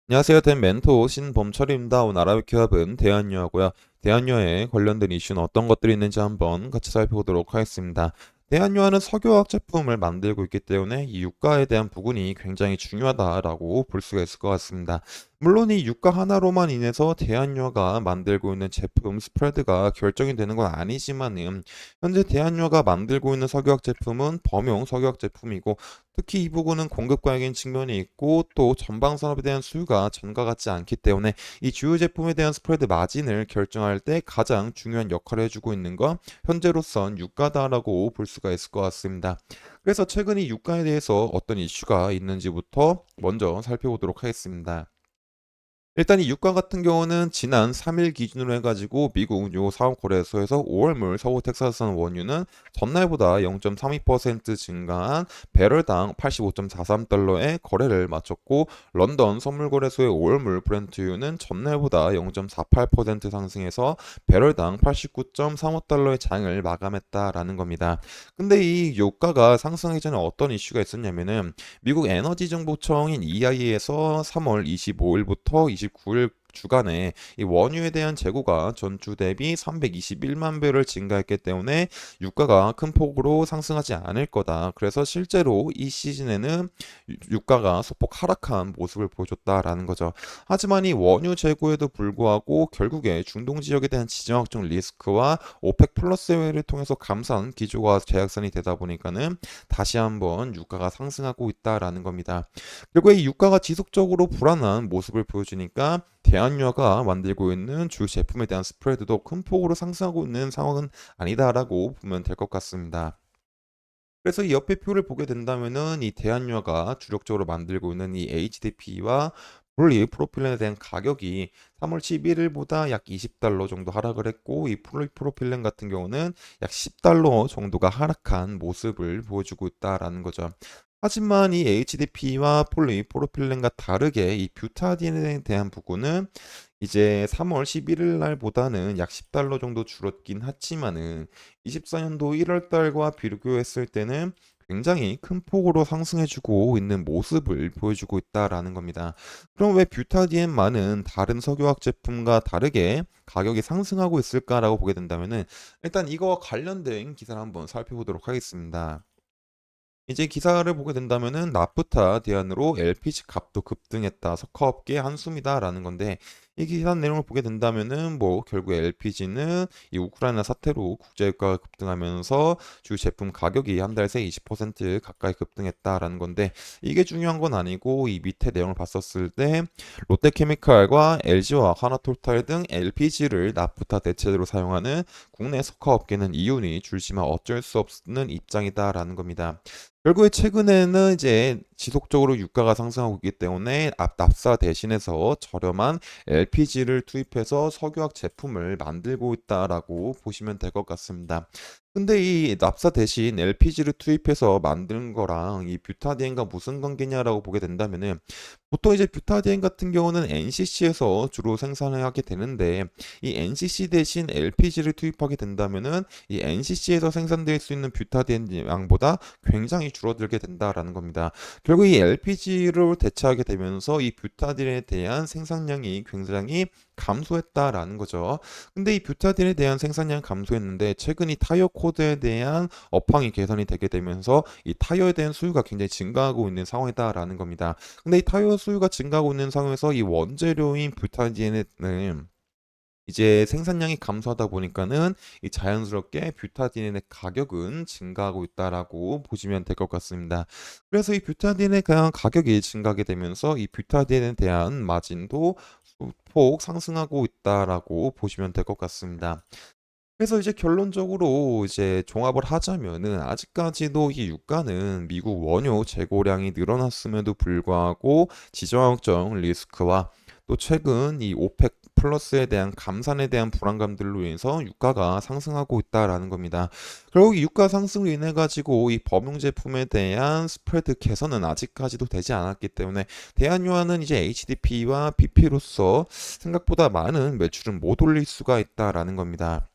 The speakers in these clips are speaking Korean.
안녕하세요. 된 멘토 신범철입니다. 오늘 알아볼 기업은 대한유하고요. 대한유화에 관련된 이슈는 어떤 것들이 있는지 한번 같이 살펴보도록 하겠습니다. 대한유화는 석유화학 제품을 만들고 있기 때문에 이 유가에 대한 부분이 굉장히 중요하다라고 볼 수가 있을 것 같습니다. 물론 이 유가 하나로만 인해서 대한유화가 만들고 있는 제품 스프레드가 결정이 되는 건 아니지만은 현재 대한유화가 만들고 있는 석유화학 제품은 범용 석유화학 제품이고 특히 이 부분은 공급과역인 측면이 있고 또 전방 산업에 대한 수요가 전과 같지 않기 때문에 이 주요 제품에 대한 스프레드 마진을 결정할 때 가장 중요한 역할을 해주고 있는 건 현재로선 유가다라고 볼 수가 있을 것 같습니다. 그래서 최근 이 유가에 대해서 어떤 이슈가 있는지부터 먼저 살펴보도록 하겠습니다. 일단 이 유가 같은 경우는 지난 3일 기준으로 해가지고 미국 요 사업 거래소에서 5월물 서부 텍사스산 원유는 전날보다 0.32% 증가한 배럴당 85.43달러에 거래를 마쳤고 런던 선물거래소의 5월물 브렌트유는 전날보다 0.48% 상승해서 배럴당 89.35달러의 장을 마감했다라는 겁니다. 근데 이 유가가 상승하기 전에 어떤 이슈가 있었냐면은 미국 에너지정보청인 EIA에서 3월 25일부터 29일 주간에 이 원유에 대한 재고가 전주 대비 321만 배럴 증가했기 때문에 유가가 큰 폭으로 상승하지 않을 거다. 그래서 실제로 이 시즌에는 유가가 소폭 하락한 모습을 보여줬다라는 거죠. 하지만 이 원유 재고에도 불구하고 결국에 중동 지역에 대한 지정학적 리스크와 오펙 플러스 회의를 통해서 감산 기조가 제약선이 되다 보니까는 다시 한번 유가가 상승하고 있다라는 겁니다. 결국에 이 유가가 지속적으로 불안한 모습을 보여주니까 대한유화가 만들고 있는 주 제품에 대한 스프레드도 큰 폭으로 상승하고 있는 상황은 아니다라고 보면 될 것 같습니다. 그래서 이 옆에 표를 보게 된다면은 이 대한유화가 주력적으로 만들고 있는 이 HDP와 폴리프로필렌에 대한 가격이 3월 11일보다 약 20달러 정도 하락을 했고 이 폴리프로필렌 같은 경우는 약 10달러 정도가 하락한 모습을 보여주고 있다라는 거죠. 하지만 이 HDP와 폴리프로필렌과 다르게 이 뷰타디엔에 대한 부분은 이제 3월 11일 날보다는 약 10달러 정도 줄었긴 했지만은 24년도 1월 달과 비교했을 때는 굉장히 큰 폭으로 상승해주고 있는 모습을 보여주고 있다라는 겁니다. 그럼 왜 뷰타디엔만은 다른 석유화학 제품과 다르게 가격이 상승하고 있을까라고 보게 된다면은 일단 이거와 관련된 기사를 한번 살펴보도록 하겠습니다. 이제 기사를 보게 된다면은 나프타 대안으로 LPG 값도 급등했다. 석화업계 한숨이다라는 건데 이 기사 내용을 보게 된다면은 뭐 결국 LPG는 이 우크라이나 사태로 국제유가가 급등하면서 주 제품 가격이 한 달 새 20% 가까이 급등했다라는 건데 이게 중요한 건 아니고 이 밑에 내용을 봤었을 때 롯데케미칼과 LG와 하나톨탈 등 LPG를 나프타 대체제로 사용하는 국내 석화업계는 이윤이 줄지만 어쩔 수 없는 입장이다라는 겁니다. 결국에 최근에는 이제 지속적으로 유가가 상승하고 있기 때문에 납사 대신해서 저렴한 LPG를 투입해서 석유화학 제품을 만들고 있다라고 보시면 될 것 같습니다. 근데 이 납사 대신 LPG를 투입해서 만든 거랑 이 뷰타디엔과 무슨 관계냐라고 보게 된다면은 보통 이제 뷰타디엔 같은 경우는 NCC에서 주로 생산을 하게 되는데 이 NCC 대신 LPG를 투입하게 된다면은 이 NCC에서 생산될 수 있는 뷰타디엔 양보다 굉장히 줄어들게 된다라는 겁니다. 결국 이 LPG로 대체하게 되면서 이 뷰타디엔에 대한 생산량이 굉장히 감소했다라는 거죠. 근데 이 뷰타딘에 대한 생산량 감소했는데 최근 이 타이어 코드에 대한 업황이 개선이 되게 되면서 이 타이어에 대한 수요가 굉장히 증가하고 있는 상황이다라는 겁니다. 근데 이 타이어 수요가 증가하고 있는 상황에서 이 원재료인 뷰타딘에는 이제 생산량이 감소하다 보니까는 이 자연스럽게 뷰타딘의 가격은 증가하고 있다라고 보시면 될 것 같습니다. 그래서 이 뷰타딘의 그냥 가격이 증가하게 되면서 이 뷰타딘에 대한 마진도 소폭 상승하고 있다라고 보시면 될 것 같습니다. 그래서 이제 결론적으로 이제 종합을 하자면은 아직까지도 이 유가는 미국 원유 재고량이 늘어났음에도 불구하고 지정학적 리스크와 또 최근 이 오펙 플러스에 대한 감산에 대한 불안감들로 인해서 유가가 상승하고 있다라는 겁니다. 결국 이 유가 상승으로 인해 가지고 이 범용 제품에 대한 스프레드 개선은 아직까지도 되지 않았기 때문에 대한유화는 이제 HDP와 PP로서 생각보다 많은 매출은 못 올릴 수가 있다라는 겁니다.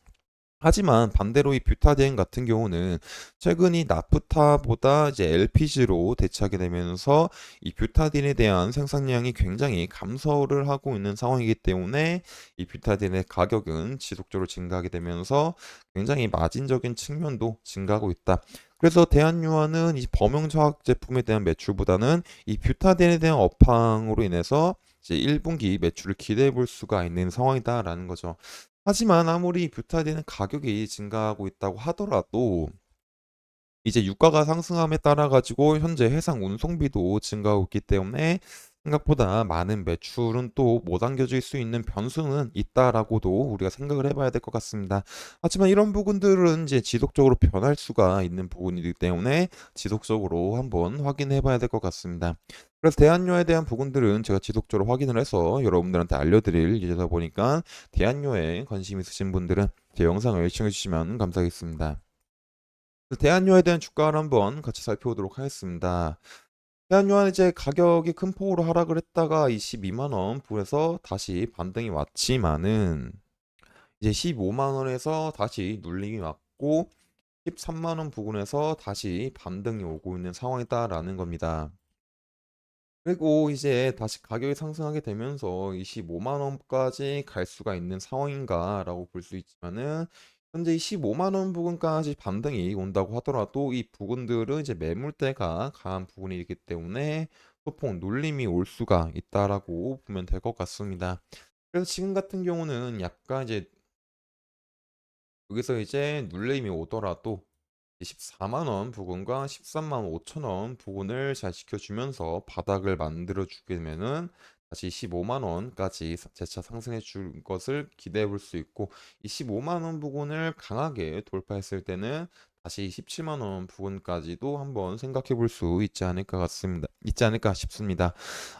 하지만 반대로 이 뷰타디엔 같은 경우는 최근 이 나프타보다 이제 LPG로 대체하게 되면서 이 뷰타디엔에 대한 생산량이 굉장히 감소를 하고 있는 상황이기 때문에 이 뷰타디엔의 가격은 지속적으로 증가하게 되면서 굉장히 마진적인 측면도 증가하고 있다. 그래서 대한유화는 이 범용화학 제품에 대한 매출보다는 이 뷰타디엔에 대한 업황으로 인해서 이제 1분기 매출을 기대해 볼 수가 있는 상황이다라는 거죠. 하지만 아무리 뷰타디는 가격이 증가하고 있다고 하더라도 이제 유가가 상승함에 따라 가지고 현재 해상 운송비도 증가하고 있기 때문에 생각보다 많은 매출은 또 못 안겨질 수 있는 변수는 있다라고도 우리가 생각을 해봐야 될 것 같습니다. 하지만 이런 부분들은 이제 지속적으로 변할 수가 있는 부분이기 때문에 지속적으로 한번 확인해 봐야 될 것 같습니다. 그래서 대한료에 대한 부분들은 제가 지속적으로 확인을 해서 여러분들한테 알려드릴 예정이다 보니까 대한료에 관심 있으신 분들은 제 영상을 시청해 주시면 감사하겠습니다. 대한요에 대한 주가를 한번 같이 살펴보도록 하겠습니다. 대한요는 이제 가격이 큰 폭으로 하락을 했다가 이 12만 원 부에서 다시 반등이 왔지만은 이제 15만 원에서 다시 눌림이 왔고 13만 원 부근에서 다시 반등이 오고 있는 상황이다라는 겁니다. 그리고 이제 다시 가격이 상승하게 되면서 25만 원까지 갈 수가 있는 상황인가라고 볼 수 있지만은 현재 이 15만 원 부근까지 반등이 온다고 하더라도 이 부분들은 이제 매물대가 강한 부분이기 때문에 소폭 눌림이 올 수가 있다라고 보면 될 것 같습니다. 그래서 지금 같은 경우는 약간 이제 여기서 이제 눌림이 오더라도 14만 원 부근과 13만 5천 원 부근을 잘 지켜주면서 바닥을 만들어 주게 되면은 다시 15만 원까지 재차 상승해 줄 것을 기대해 볼 수 있고, 이 15만 원 부근을 강하게 돌파했을 때는 다시 17만 원 부근까지도 한번 생각해 볼 수 있지 않을까 싶습니다.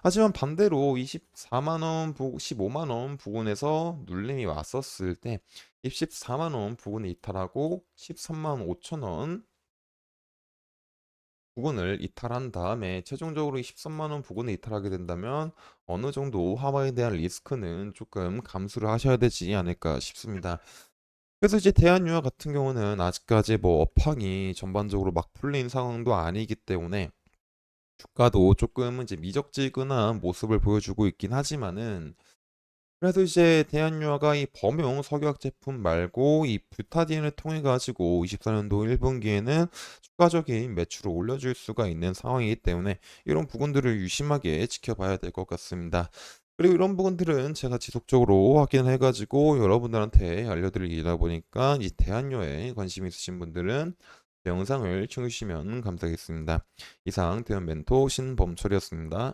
하지만 반대로 24만 원 15만 원 부근에서 눌림이 왔었을 때 24만 원 부근에 이탈하고 13만 5천 원 부근을 이탈한 다음에 최종적으로 23만 원 부근에 이탈하게 된다면 어느 정도 하방에 대한 리스크는 조금 감수를 하셔야 되지 않을까 싶습니다. 그래서 이제 대한유화 같은 경우는 아직까지 뭐 업황이 전반적으로 막 풀린 상황도 아니기 때문에 주가도 조금은 이제 미적지근한 모습을 보여주고 있긴 하지만은, 그래도 이제 대한유화가 이 범용 석유화학 제품 말고 이 뷰타디엔을 통해 가지고 24년도 1분기에는 추가적인 매출을 올려줄 수가 있는 상황이기 때문에 이런 부분들을 유심하게 지켜봐야 될 것 같습니다. 그리고 이런 부분들은 제가 지속적으로 확인해 가지고 여러분들한테 알려드리다 보니까 이 대한유화에 관심 있으신 분들은 제 영상을 시청해 주시면 감사하겠습니다. 이상 대한 멘토 신범철이었습니다.